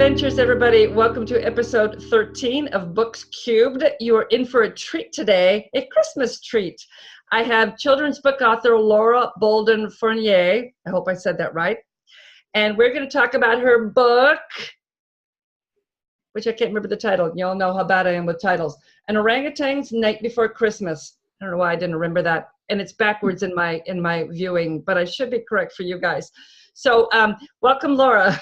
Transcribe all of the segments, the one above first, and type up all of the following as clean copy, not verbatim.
adventures, everybody. Welcome to episode 13 of Books Cubed. You are in for a treat today, a Christmas treat. I have children's book author Laura Boldin-Fournier. I hope I said that right. And we're going to talk about her book, which I can't remember the title. You all know how bad I am with titles. An Orangutan's Night Before Christmas. I don't know why I didn't remember that. And it's backwards in my viewing, but I should be correct for you guys. So welcome, Laura.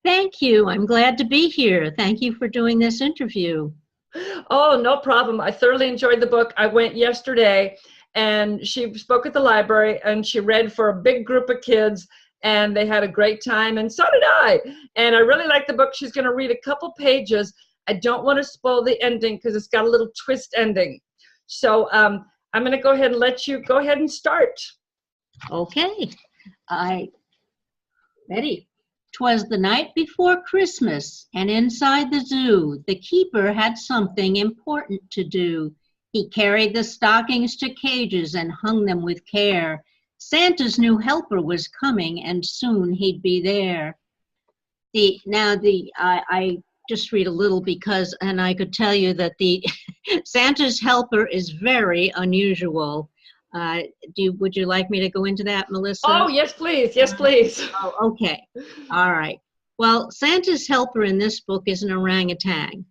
Thank you. I'm glad to be here. Thank you for doing this interview. Oh, no problem. I thoroughly enjoyed the book. I went yesterday, and she spoke at the library, and she read for a big group of kids, and they had a great time, and so did I. And I really liked the book. She's going to read a couple pages. I don't want to spoil the ending because it's got a little twist ending. So I'm going to go ahead and let you go ahead and start. Okay. Ready. 'Twas the night before Christmas, and inside the zoo, the keeper had something important to do. He carried the stockings to cages and hung them with care. Santa's new helper was coming, and soon he'd be there. I just read a little because, and I could tell you that the Santa's helper is very unusual. Would you like me to go into that, Melissa? Oh, yes, please. Yes, please. Oh, okay. All right. Well, Santa's helper in this book is an orangutan.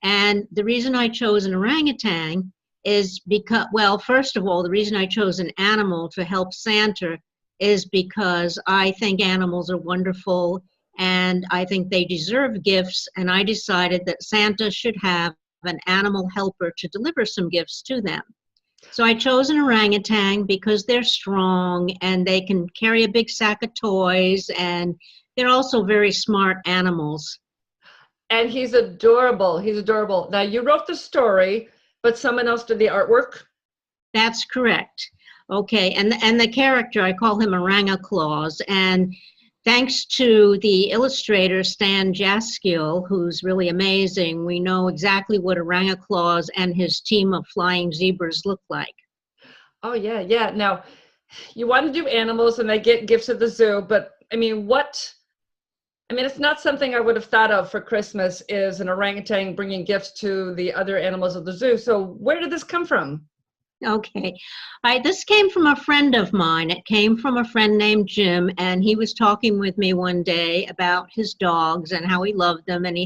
And the reason I chose an orangutan is because, well, first of all, the reason I chose an animal to help Santa is because I think animals are wonderful and I think they deserve gifts. And I decided that Santa should have an animal helper to deliver some gifts to them. So I chose an orangutan because they're strong and they can carry a big sack of toys, and they're also very smart animals. And he's adorable. He's adorable. Now, you wrote the story, but someone else did the artwork? That's correct. Okay, and the character, I call him Oranga Claus, and thanks to the illustrator, Stan Jaskiel, who's really amazing, we know exactly what Oranga Claus and his team of flying zebras look like. Oh, yeah, yeah. Now, you want to do animals and they get gifts at the zoo, but it's not something I would have thought of for Christmas is an orangutan bringing gifts to the other animals of the zoo. So where did this come from? Okay. This came from a friend of mine. It came from a friend named Jim, and he was talking with me one day about his dogs and how he loved them, and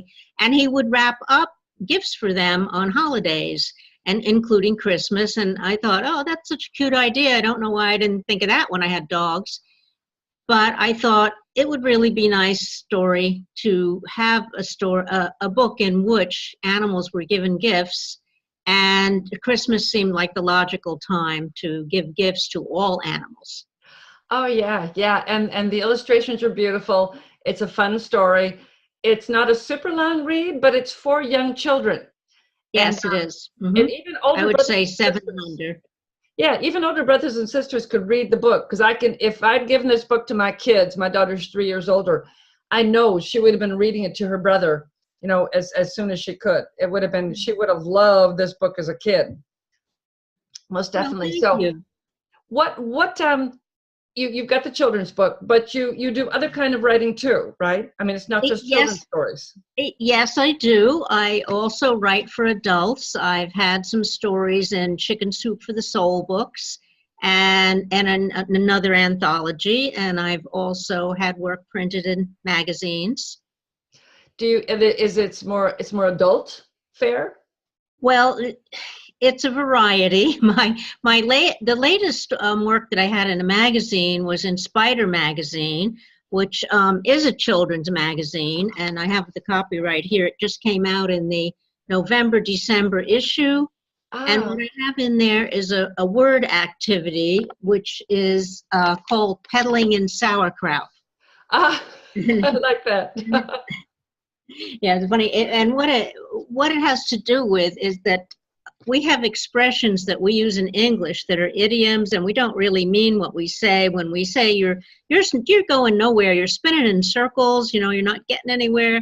he would wrap up gifts for them on holidays, and including Christmas. And I thought, oh, that's such a cute idea. I don't know why I didn't think of that when I had dogs. But I thought it would really be a nice story to have a book in which animals were given gifts. And Christmas seemed like the logical time to give gifts to all animals. Oh, yeah, yeah. And the illustrations are beautiful. It's a fun story. It's not a super long read, but it's for young children. Yes, it is. Mm-hmm. And even older, I would say 7 and under. Yeah, even older brothers and sisters could read the book, because if I'd given this book to my kids, my daughter's 3 years older, I know she would have been reading it to her brother, as soon as she could. She would have loved this book as a kid. Most definitely. Well, thank you. You've got the children's book, but you do other kind of writing too, right? It's not just children's stories. Yes, I do. I also write for adults. I've had some stories in Chicken Soup for the Soul books and another anthology, and I've also had work printed in magazines. It's more adult fare? Well, it's a variety. The latest work that I had in a magazine was in Spider Magazine, which is a children's magazine, and I have the copyright here. It just came out in the November-December issue. Oh. And what I have in there is a word activity, which is called Peddling in Sauerkraut. I like that. Yeah, it's funny. And what it has to do with is that we have expressions that we use in English that are idioms, and we don't really mean what we say. When we say you're going nowhere, you're spinning in circles, you're not getting anywhere.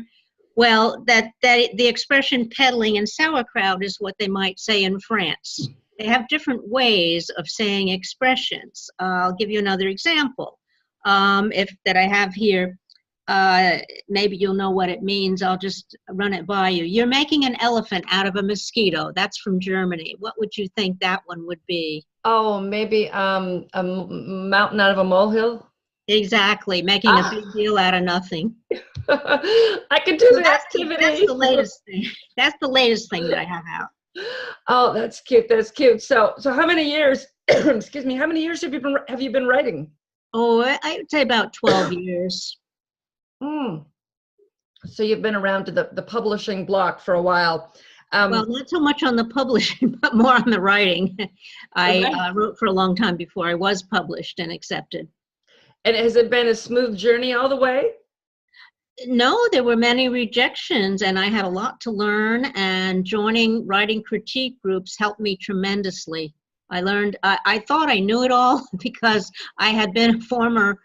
Well, that the expression peddling in sauerkraut is what they might say in France. They have different ways of saying expressions. I'll give you another example. That I have here. maybe you'll know what it means. I'll just run it by you. You're making an elephant out of a mosquito. That's from Germany. What would you think that one would be? Oh, maybe mountain out of a molehill. Exactly, making a big deal out of nothing. I could do So the activity. that's the latest thing. That's the latest thing that I have out. Oh, that's cute. That's cute. So how many years? Excuse me. How many years have you been writing? Oh, I would say about 12 years. Mm. So you've been around to the publishing block for a while. Well, not so much on the publishing, but more on the writing. I wrote for a long time before I was published and accepted. And has it been a smooth journey all the way? No, there were many rejections, and I had a lot to learn, and joining writing critique groups helped me tremendously. I learned, I thought I knew it all because I had been a former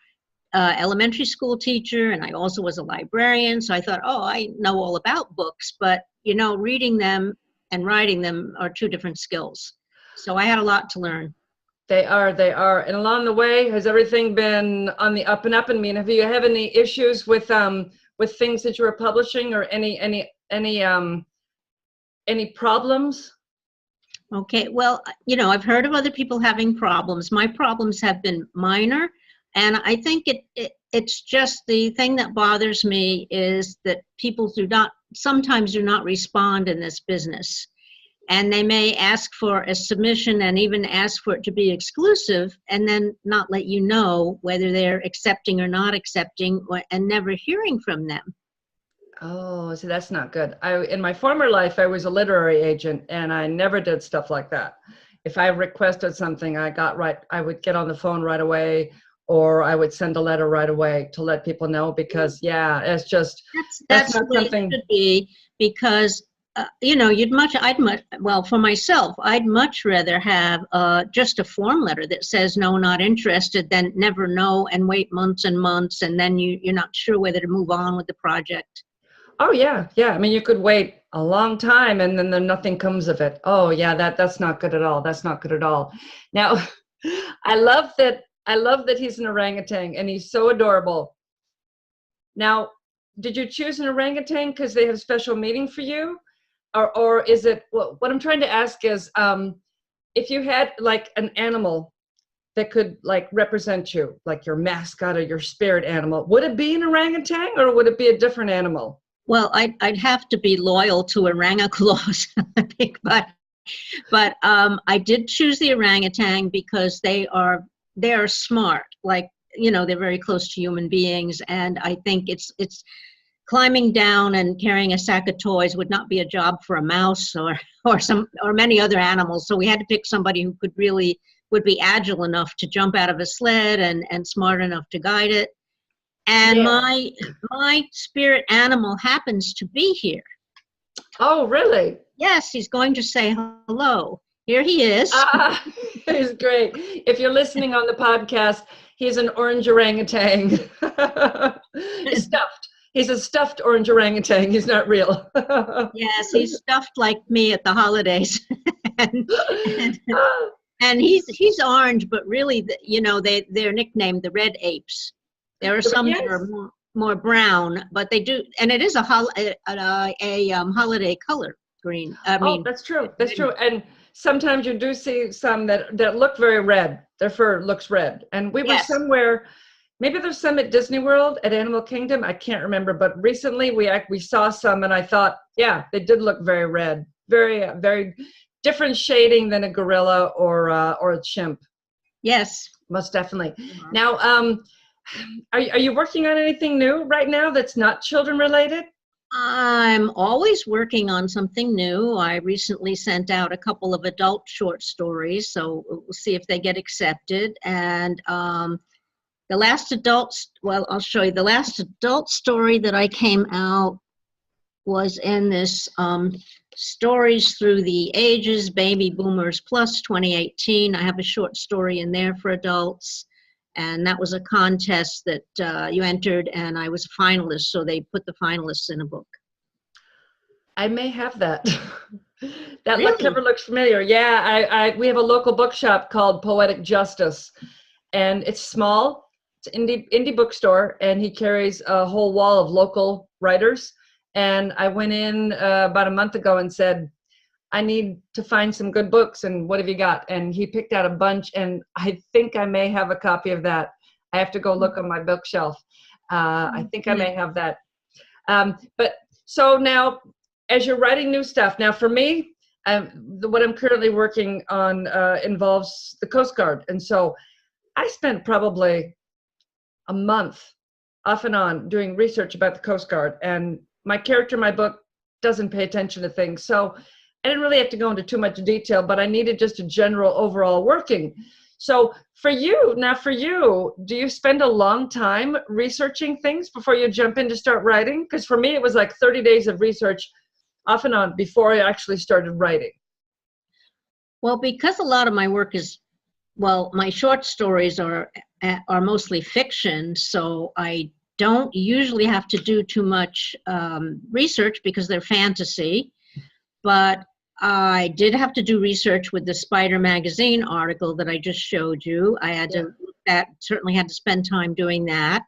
elementary school teacher, and I also was a librarian, so I thought, oh, I know all about books, but you know, reading them and writing them are two different skills. So I had a lot to learn. They are. And along the way, has everything been on the up and up? I mean, have you had any issues with things that you were publishing, or any problems? Okay, well, you know, I've heard of other people having problems. My problems have been minor, and I think it's just the thing that bothers me is that people sometimes do not respond in this business. And they may ask for a submission and even ask for it to be exclusive, and then not let you know whether they're accepting or not accepting, and never hearing from them. Oh, so that's not good. In my former life, I was a literary agent, and I never did stuff like that. If I requested something, I would get on the phone right away, or I would send a letter right away to let people know, because yeah, it's just that's not the way something. It should be, because you know, for myself, I'd much rather have just a form letter that says no, not interested, than never know and wait months and months, and then you're not sure whether to move on with the project. Oh yeah. I mean, you could wait a long time and then nothing comes of it. Oh yeah, that's not good at all. That's not good at all. Now, I love that he's an orangutan and he's so adorable. Now, did you choose an orangutan because they have special meaning for you? Or is it, what I'm trying to ask is, if you had like an animal that could like represent you, like your mascot or your spirit animal, would it be an orangutan or would it be a different animal? Well, I'd have to be loyal to Oranga Claus, I think, but I did choose the orangutan because they are smart. Like, you know, they're very close to human beings, and I think it's climbing down and carrying a sack of toys would not be a job for a mouse or many other animals. So we had to pick somebody who would be agile enough to jump out of a sled and smart enough to guide it. And yeah. My spirit animal happens to be here. Oh, really? Yes, he's going to say hello. Here he is. He's great. If you're listening on the podcast, he's an orange orangutan. He's stuffed. He's a stuffed orange orangutan. He's not real. Yes, he's stuffed like me at the holidays. and he's orange, but really, you know, they're nicknamed the red apes. There are some that are more brown, but they do, and it is a holiday color, green. That's true. That's true. And sometimes you do see some that look very red. Their fur looks red. And we were somewhere. Maybe there's some at Disney World, at Animal Kingdom. I can't remember, but recently we saw some, and I thought, yeah, they did look very red, very very different shading than a gorilla or a chimp. Yes, most definitely. Mm-hmm. Now, are you working on anything new right now that's not children related? I'm always working on something new. I recently sent out a couple of adult short stories, so we'll see if they get accepted. And the last I'll show you. The last adult story that I came out was in this Stories Through the Ages, Baby Boomers Plus 2018. I have a short story in there for adults. And that was a contest that you entered, and I was a finalist, so they put the finalists in a book. I may have that. That really? Cover looks familiar. Yeah, we have a local bookshop called Poetic Justice, and it's small. indie bookstore, and he carries a whole wall of local writers. And I went in about a month ago and said, I need to find some good books, and what have you got? And he picked out a bunch, and I think I may have a copy of that. I have to go look on my bookshelf. I think I may have that. But so now, as you're writing new stuff, now for me, what I'm currently working on involves the Coast Guard. And so I spent probably a month off and on doing research about the Coast Guard. And my character in my book doesn't pay attention to things. So I didn't really have to go into too much detail, but I needed just a general overall working. So for you, do you spend a long time researching things before you jump in to start writing? Because for me, it was like 30 days of research off and on before I actually started writing. Well, because a lot of my work is, well, my short stories are mostly fiction, so I don't usually have to do too much research because they're fantasy. But I did have to do research with the Spider magazine article that I just showed you. I had to, certainly had to spend time doing that.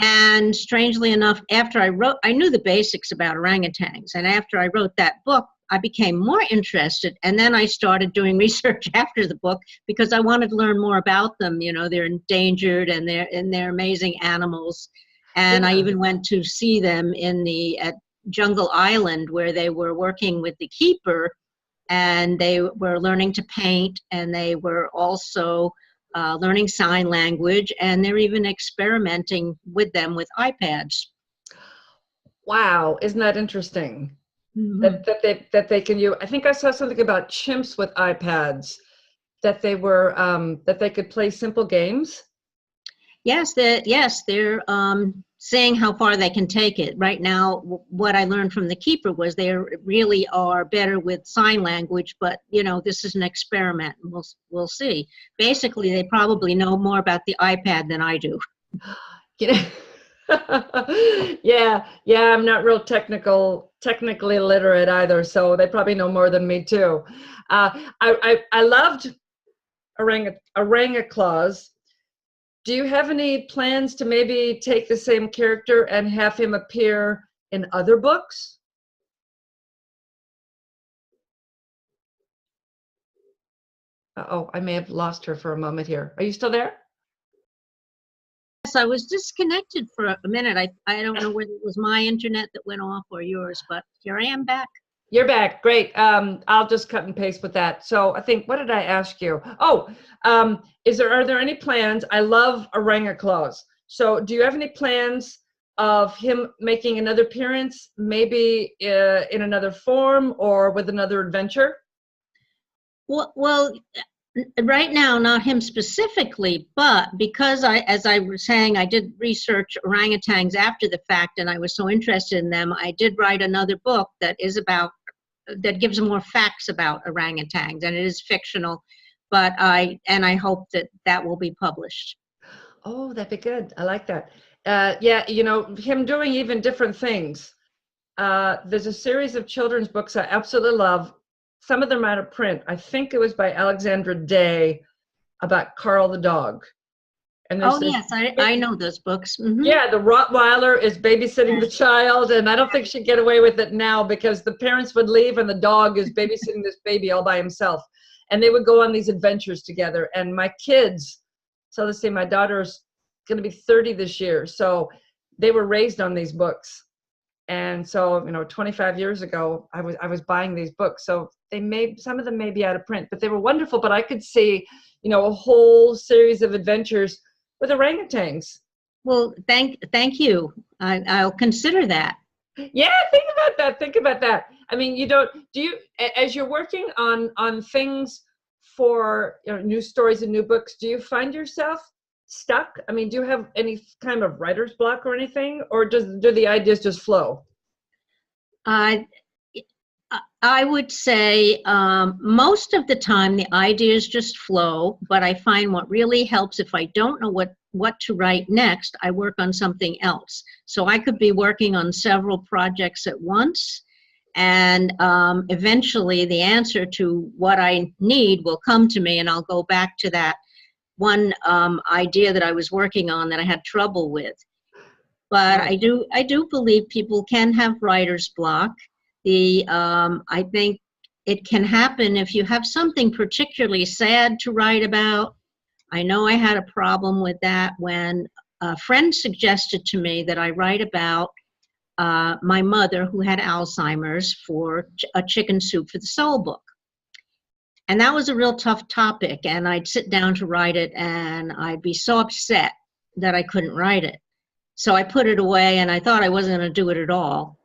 And strangely enough, after I knew the basics about orangutans. And after I wrote that book, I became more interested. And then I started doing research after the book because I wanted to learn more about them. You know, they're endangered and they're amazing animals. And I even went to see them at Jungle Island, where they were working with the keeper, and they were learning to paint, and they were also learning sign language, and they're even experimenting with them with iPads. Wow, isn't that interesting? Mm-hmm. That they can use. I think I saw something about chimps with iPads, that they were that they could play simple games. Yes, they're seeing how far they can take it. Right now, what I learned from the keeper was they really are better with sign language, but you know, this is an experiment, and we'll see. Basically, they probably know more about the iPad than I do. You know, yeah, I'm not real technically literate either, so they probably know more than me too. I loved Oranga Claus. Do you have any plans to maybe take the same character and have him appear in other books? Uh-oh, I may have lost her for a moment here. Are you still there? Yes, I was disconnected for a minute. I don't know whether it was my internet that went off or yours, but here I am back. You're back. Great. I'll just cut and paste with that. So I think, what did I ask you? Oh, are there any plans? I love Oranga Claus. So do you have any plans of him making another appearance, maybe in another form or with another adventure? Well, right now, not him specifically, but because as I was saying, I did research orangutans after the fact, and I was so interested in them, I did write another book that gives more facts about orangutans, and it is fictional, but I hope that will be published. Oh, that'd be good. I like that. Yeah, you know, him doing even different things. There's a series of children's books I absolutely love. Some of them are out of print. I think it was by Alexandra Day about Carl the dog. And yes, I know those books. Mm-hmm. Yeah, the Rottweiler is babysitting the child, and I don't think she'd get away with it now because the parents would leave and the dog is babysitting this baby all by himself. And they would go on these adventures together. And my kids, so let's see, my daughter's going to be 30 this year. So they were raised on these books. And so, you know, 25 years ago, I was buying these books. So some of them may be out of print, but they were wonderful. But I could see, you know, a whole series of adventures with orangutans. Well, thank you. I'll consider that. Yeah, think about that. I mean, as you're working on things for, you know, new stories and new books, do you find yourself stuck? I mean, do you have any kind of writer's block or anything, or do the ideas just flow? I would say most of the time the ideas just flow, but I find what really helps, if I don't know what to write next, I work on something else. So I could be working on several projects at once, and eventually the answer to what I need will come to me, and I'll go back to that idea that I was working on that I had trouble with. But I do believe people can have writer's block. I think it can happen if you have something particularly sad to write about. I know I had a problem with that when a friend suggested to me that I write about my mother who had Alzheimer's for a Chicken Soup for the Soul book. And that was a real tough topic, and I'd sit down to write it and I'd be so upset that I couldn't write it. So I put it away and I thought I wasn't going to do it at all.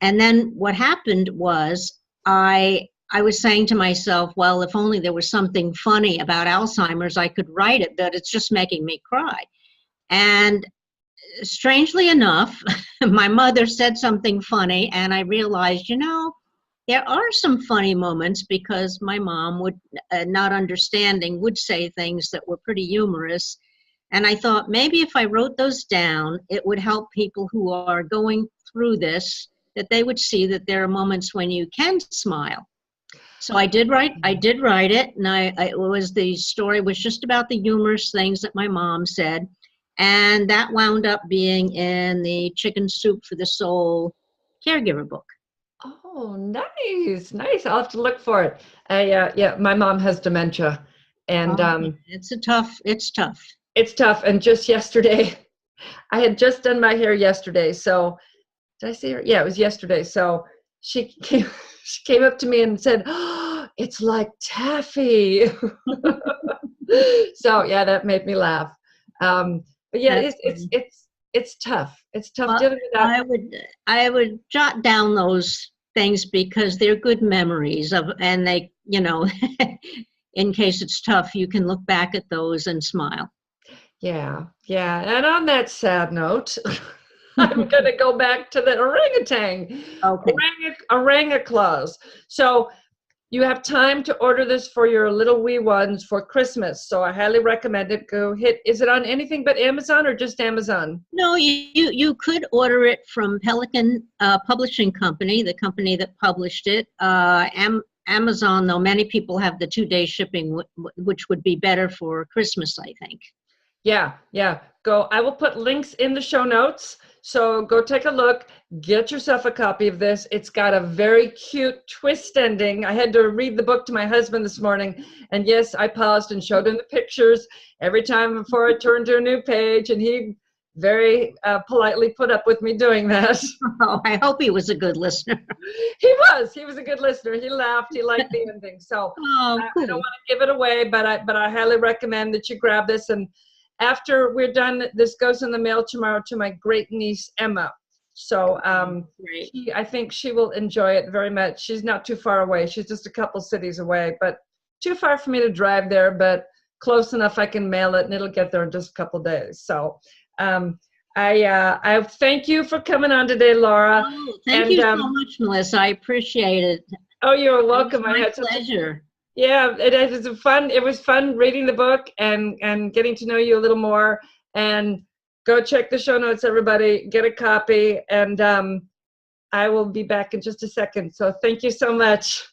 And then what happened was I was saying to myself, well, if only there was something funny about Alzheimer's, I could write it, but it's just making me cry. And strangely enough, my mother said something funny and I realized, there are some funny moments because my mom would, not understanding, would say things that were pretty humorous. And I thought maybe if I wrote those down, it would help people who are going through this, that they would see that there are moments when you can smile. So I did write it, and the story was just about the humorous things that my mom said. And that wound up being in the Chicken Soup for the Soul caregiver book. Oh, nice. I'll have to look for it. Yeah, my mom has dementia, and it's tough. It's tough. And just yesterday, I had just done my hair yesterday. So did I see her? Yeah, it was yesterday. So she came up to me and said, "Oh, it's like taffy." So yeah, that made me laugh. But yeah, it's tough. It's tough dealing with that. I would jot down those things because they're good memories and they, in case it's tough, you can look back at those and smile. Yeah. And on that sad note, I'm going to go back to the orangutan. Okay. Oranga Claus. So you have time to order this for your little wee ones for Christmas. So I highly recommend it. Is it on anything but Amazon or just Amazon? No, you could order it from Pelican Publishing Company, the company that published it. Amazon, though, many people have the 2-day shipping, which would be better for Christmas, I think. Yeah. I will put links in the show notes. So go take a look, get yourself a copy of this. It's got a very cute twist ending. I had to read the book to my husband this morning. And yes, I paused and showed him the pictures every time before I turned to a new page. And he very politely put up with me doing that. Oh, I hope he was a good listener. He was a good listener. He laughed. He liked the ending. So cool. I don't want to give it away, but I highly recommend that you grab this. And after we're done, this goes in the mail tomorrow to my great niece, Emma. So I think she will enjoy it very much. She's not too far away. She's just a couple cities away, but too far for me to drive there, but close enough I can mail it and it'll get there in just a couple days. So I thank you for coming on today, Laura. Oh, thank you so much, Melissa. I appreciate it. Oh, you're welcome. It was my pleasure. Yeah, it was fun reading the book and getting to know you a little more. And go check the show notes, everybody. Get a copy, and I will be back in just a second. So thank you so much.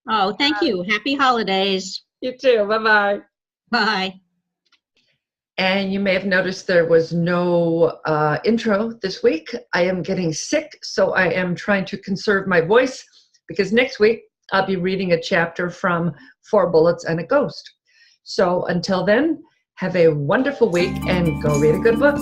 Oh, thank you. Happy holidays. You too. Bye-bye. Bye. And you may have noticed there was no intro this week. I am getting sick, so I am trying to conserve my voice because next week I'll be reading a chapter from 4 Bullets and a Ghost. So until then, have a wonderful week and go read a good book.